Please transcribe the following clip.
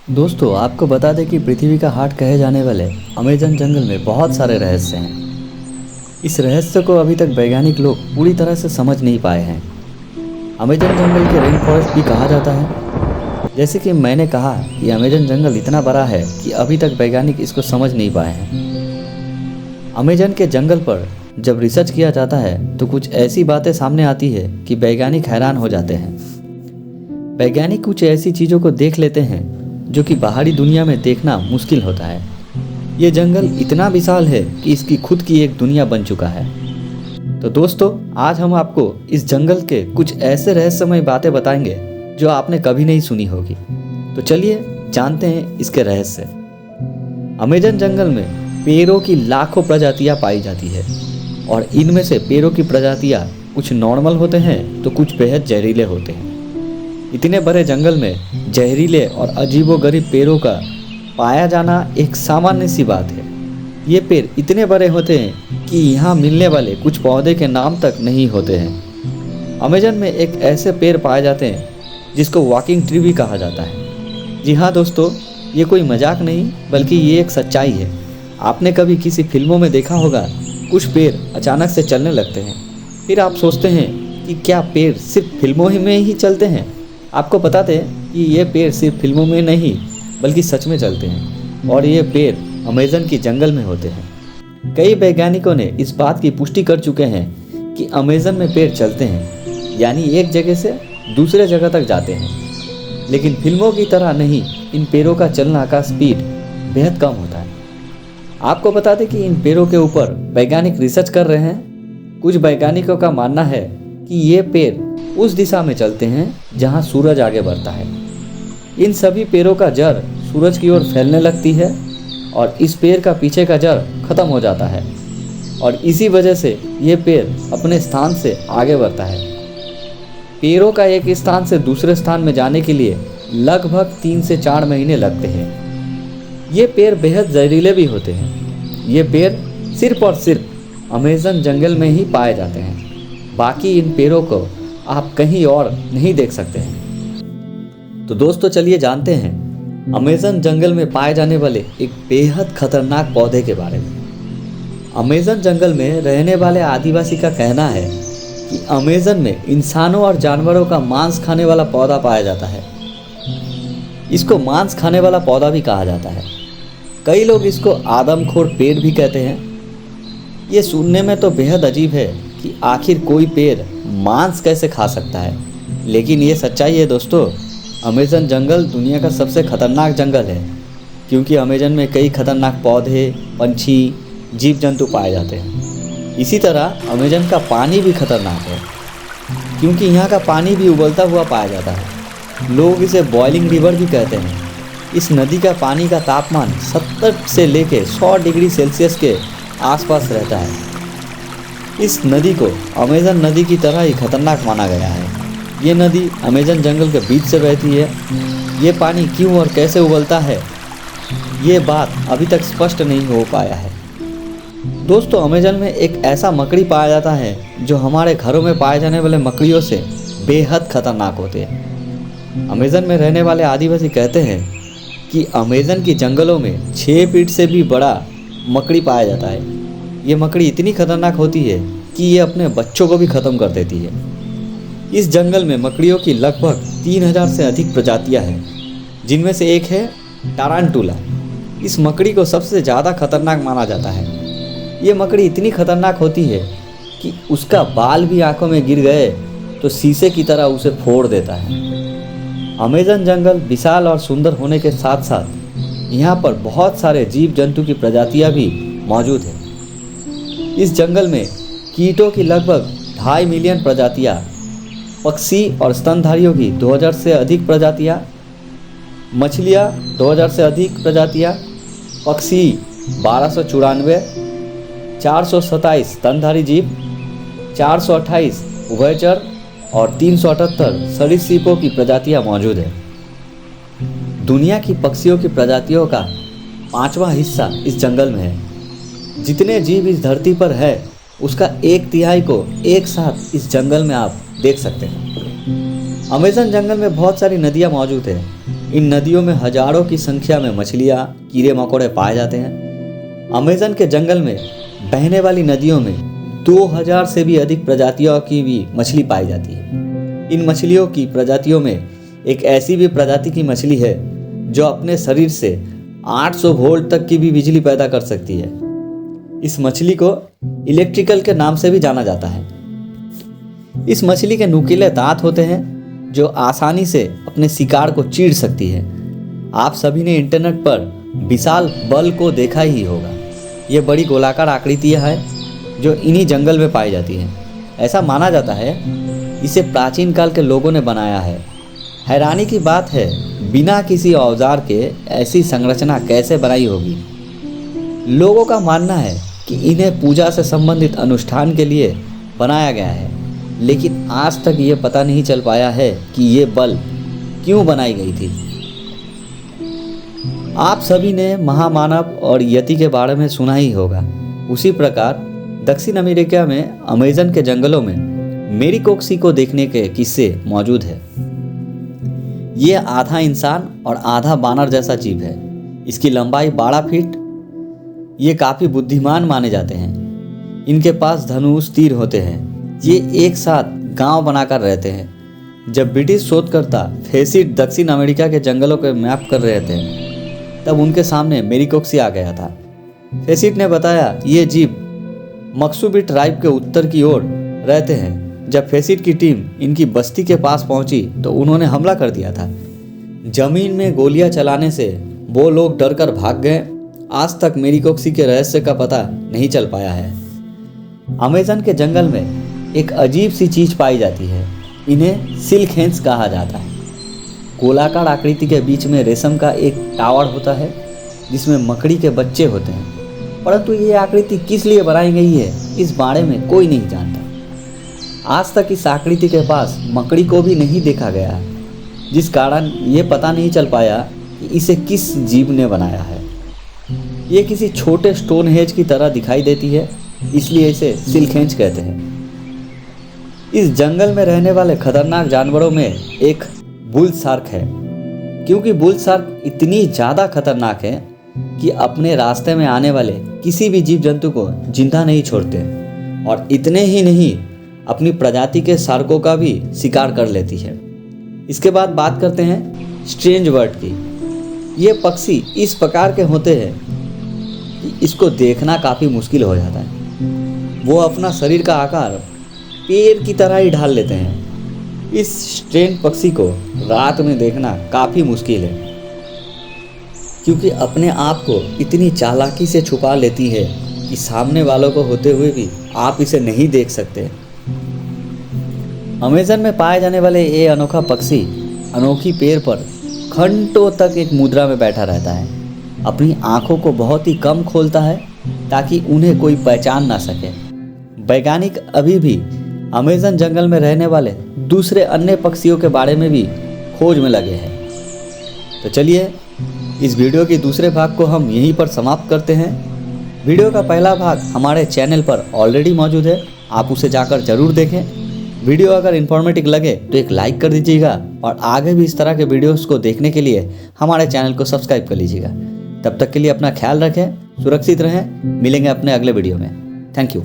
दोस्तों, आपको बता दें कि पृथ्वी का हार्ट कहे जाने वाले अमेज़न जंगल में बहुत सारे रहस्य हैं। इस रहस्य को अभी तक वैज्ञानिक लोग पूरी तरह से समझ नहीं पाए हैं। अमेज़न जंगल के रेन फॉरेस्ट भी कहा जाता है। जैसे कि मैंने कहा कि अमेज़न जंगल इतना बड़ा है कि अभी तक वैज्ञानिक इसको समझ नहीं पाए हैं। अमेज़न के जंगल पर जब रिसर्च किया जाता है तो कुछ ऐसी बातें सामने आती है कि वैज्ञानिक हैरान हो जाते हैं। वैज्ञानिक कुछ ऐसी चीज़ों को देख लेते हैं जो कि बाहरी दुनिया में देखना मुश्किल होता है। ये जंगल इतना विशाल है कि इसकी खुद की एक दुनिया बन चुका है। तो दोस्तों, आज हम आपको इस जंगल के कुछ ऐसे रहस्यमय बातें बताएंगे जो आपने कभी नहीं सुनी होगी। तो चलिए जानते हैं इसके रहस्य। अमेज़न जंगल में पेड़ों की लाखों प्रजातियां पाई जाती है और इनमें से पेड़ों की प्रजातियां कुछ नॉर्मल होते हैं तो कुछ बेहद जहरीले होते हैं। इतने बड़े जंगल में जहरीले और अजीबोगरीब पेड़ों का पाया जाना एक सामान्य सी बात है। ये पेड़ इतने बड़े होते हैं कि यहाँ मिलने वाले कुछ पौधे के नाम तक नहीं होते हैं। अमेज़न में एक ऐसे पेड़ पाए जाते हैं जिसको वॉकिंग ट्री भी कहा जाता है। जी हाँ दोस्तों, ये कोई मजाक नहीं बल्कि ये एक सच्चाई है। आपने कभी किसी फिल्मों में देखा होगा, कुछ पेड़ अचानक से चलने लगते हैं। फिर आप सोचते हैं कि क्या पेड़ सिर्फ फिल्मों ही में ही चलते हैं। आपको बताते हैं कि ये पेड़ सिर्फ फिल्मों में नहीं बल्कि सच में चलते हैं और ये पेड़ अमेज़न की जंगल में होते हैं। कई वैज्ञानिकों ने इस बात की पुष्टि कर चुके हैं कि अमेज़न में पेड़ चलते हैं, यानी एक जगह से दूसरे जगह तक जाते हैं। लेकिन फिल्मों की तरह नहीं, इन पेड़ों का चलना का स्पीड बेहद कम होता है। आपको बता दें कि इन पेड़ों के ऊपर वैज्ञानिक रिसर्च कर रहे हैं। कुछ वैज्ञानिकों का मानना है कि ये पेड़ उस दिशा में चलते हैं जहां सूरज आगे बढ़ता है। इन सभी पेड़ों का जड़ सूरज की ओर फैलने लगती है और इस पेड़ का पीछे का जड़ खत्म हो जाता है और इसी वजह से ये पेड़ अपने स्थान से आगे बढ़ता है। पेड़ों का एक स्थान से दूसरे स्थान में जाने के लिए लगभग 3 से 4 महीने लगते हैं। ये पेड़ बेहद जहरीले भी होते हैं। ये पेड़ सिर्फ और सिर्फ अमेज़न जंगल में ही पाए जाते हैं। बाकी इन पेड़ों को आप कहीं और नहीं देख सकते हैं। तो दोस्तों, चलिए जानते हैं अमेज़न जंगल में पाए जाने वाले एक बेहद खतरनाक पौधे के बारे में। अमेज़न जंगल में रहने वाले आदिवासी का कहना है कि अमेज़न में इंसानों और जानवरों का मांस खाने वाला पौधा पाया जाता है। इसको मांस खाने वाला पौधा भी कहा जाता है। कई लोग इसको आदमखोर पेड़ भी कहते हैं। ये सुनने में तो बेहद अजीब है कि आखिर कोई पेड़ मांस कैसे खा सकता है, लेकिन ये सच्चाई है दोस्तों। अमेज़न जंगल दुनिया का सबसे खतरनाक जंगल है क्योंकि अमेज़न में कई खतरनाक पौधे, पंछी, जीव जंतु पाए जाते हैं। इसी तरह अमेज़न का पानी भी खतरनाक है क्योंकि यहाँ का पानी भी उबलता हुआ पाया जाता है। लोग इसे बॉइलिंग रिवर भी कहते हैं। इस नदी का पानी का तापमान 70 से लेकर 100 डिग्री सेल्सियस के आसपास रहता है। इस नदी को अमेज़न नदी की तरह ही खतरनाक माना गया है। ये नदी अमेज़न जंगल के बीच से बहती है। ये पानी क्यों और कैसे उबलता है, ये बात अभी तक स्पष्ट नहीं हो पाया है। दोस्तों, अमेज़न में एक ऐसा मकड़ी पाया जाता है जो हमारे घरों में पाए जाने वाले मकड़ियों से बेहद खतरनाक होते हैं। अमेज़न में रहने वाले आदिवासी कहते हैं कि अमेज़न की जंगलों में 6 फीट से भी बड़ा मकड़ी पाया जाता है। ये मकड़ी इतनी खतरनाक होती है कि ये अपने बच्चों को भी ख़त्म कर देती है। इस जंगल में मकड़ियों की लगभग 3000 से अधिक प्रजातियां हैं, जिनमें से एक है टारांटुला। इस मकड़ी को सबसे ज़्यादा खतरनाक माना जाता है। ये मकड़ी इतनी खतरनाक होती है कि उसका बाल भी आंखों में गिर गए तो शीशे की तरह उसे फोड़ देता है। अमेज़न जंगल विशाल और सुंदर होने के साथ साथ यहाँ पर बहुत सारे जीव जंतु की प्रजातियाँ भी मौजूद हैं। इस जंगल में कीटों की लगभग 2.5 मिलियन प्रजातियाँ, पक्षी और स्तनधारियों की 2000 से अधिक प्रजातियाँ, मछलियाँ 2000 से अधिक प्रजातियाँ, पक्षी 1294, 427 स्तनधारी जीव, 428 उभयचर और 378 सरीसृपों की प्रजातियाँ मौजूद हैं। दुनिया की पक्षियों की प्रजातियों का 5वां हिस्सा इस जंगल में है। जितने जीव इस धरती पर है उसका 1/3 को एक साथ इस जंगल में आप देख सकते हैं। अमेज़न जंगल में बहुत सारी नदियाँ मौजूद हैं। इन नदियों में हजारों की संख्या में मछलियाँ, कीड़े मकोड़े पाए जाते हैं। अमेज़न के जंगल में बहने वाली नदियों में 2000 से भी अधिक प्रजातियों की भी मछली पाई जाती है। इन मछलियों की प्रजातियों में एक ऐसी भी प्रजाति की मछली है जो अपने शरीर से 800 वोल्ट तक की भी बिजली पैदा कर सकती है। इस मछली को इलेक्ट्रिकल के नाम से भी जाना जाता है। इस मछली के नुकीले दांत होते हैं जो आसानी से अपने शिकार को चीर सकती है। आप सभी ने इंटरनेट पर विशाल बल को देखा ही होगा। ये बड़ी गोलाकार आकृतियाँ है जो इन्हीं जंगल में पाई जाती हैं। ऐसा माना जाता है इसे प्राचीन काल के लोगों ने बनाया है। हैरानी की बात है, बिना किसी औजार के ऐसी संरचना कैसे बनाई होगी। लोगों का मानना है कि इन्हें पूजा से संबंधित अनुष्ठान के लिए बनाया गया है, लेकिन आज तक ये पता नहीं चल पाया है कि ये बल क्यों बनाई गई थी। आप सभी ने महामानव और यति के बारे में सुना ही होगा। उसी प्रकार दक्षिण अमेरिका में अमेज़न के जंगलों में मेरिकोक्सी को देखने के किस्से मौजूद है। ये आधा इंसान और आधा बानर जैसा जीव है। इसकी लंबाई 12 फीट। ये काफ़ी बुद्धिमान माने जाते हैं। इनके पास धनुष, तीर होते हैं। ये एक साथ गांव बनाकर रहते हैं। जब ब्रिटिश शोधकर्ता फेसिट दक्षिण अमेरिका के जंगलों के मैप कर रहे थे, तब उनके सामने मेरिकोक्सी आ गया था। फेसिट ने बताया ये जीव मक्सूबी ट्राइब के उत्तर की ओर रहते हैं। जब फेसिट की टीम इनकी बस्ती के पास पहुंची तो उन्होंने हमला कर दिया था। जमीन में गोलियां चलाने से वो लोग डरकर भाग गए। आज तक मेरिकोक्सी के रहस्य का पता नहीं चल पाया है। अमेज़न के जंगल में एक अजीब सी चीज पाई जाती है। इन्हें सिल्क हेंस कहा जाता है। गोलाकार आकृति के बीच में रेशम का एक टावर होता है जिसमें मकड़ी के बच्चे होते हैं, परंतु ये आकृति किस लिए बनाई गई है इस बारे में कोई नहीं जानता। आज तक इस आकृति के पास मकड़ी को भी नहीं देखा गया है, जिस कारण ये पता नहीं चल पाया कि इसे किस जीव ने बनाया है। ये किसी छोटे स्टोन हेज की तरह दिखाई देती है, इसलिए इसे सिल्क हेंज कहते हैं। इस जंगल में रहने वाले खतरनाक जानवरों में एक बुल शार्क है, क्योंकि बुल शार्क इतनी ज़्यादा खतरनाक है कि अपने रास्ते में आने वाले किसी भी जीव जंतु को जिंदा नहीं छोड़ते, और इतने ही नहीं अपनी प्रजाति के शार्कों का भी शिकार कर लेती है। इसके बाद बात करते हैं स्ट्रेंज बर्ड की। ये पक्षी इस प्रकार के होते हैं कि इसको देखना काफ़ी मुश्किल हो जाता है। वो अपना शरीर का आकार पेड़ की तरह ही ढाल लेते हैं। इस स्ट्रेंज पक्षी को रात में देखना काफ़ी मुश्किल है, क्योंकि अपने आप को इतनी चालाकी से छुपा लेती है कि सामने वालों को होते हुए भी आप इसे नहीं देख सकते। अमेज़न में पाए जाने वाले ये अनोखा पक्षी अनोखी पेड़ पर घंटों तक एक मुद्रा में बैठा रहता है। अपनी आँखों को बहुत ही कम खोलता है ताकि उन्हें कोई पहचान ना सके। वैज्ञानिक अभी भी अमेज़न जंगल में रहने वाले दूसरे अन्य पक्षियों के बारे में भी खोज में लगे हैं। तो चलिए इस वीडियो के दूसरे भाग को हम यहीं पर समाप्त करते हैं। वीडियो का पहला भाग हमारे चैनल पर ऑलरेडी मौजूद है, आप उसे जाकर ज़रूर देखें। वीडियो अगर इन्फॉर्मेटिव लगे तो एक लाइक कर दीजिएगा, और आगे भी इस तरह के वीडियोस को देखने के लिए हमारे चैनल को सब्सक्राइब कर लीजिएगा। तब तक के लिए अपना ख्याल रखें, सुरक्षित रहें। मिलेंगे अपने अगले वीडियो में। Thank you.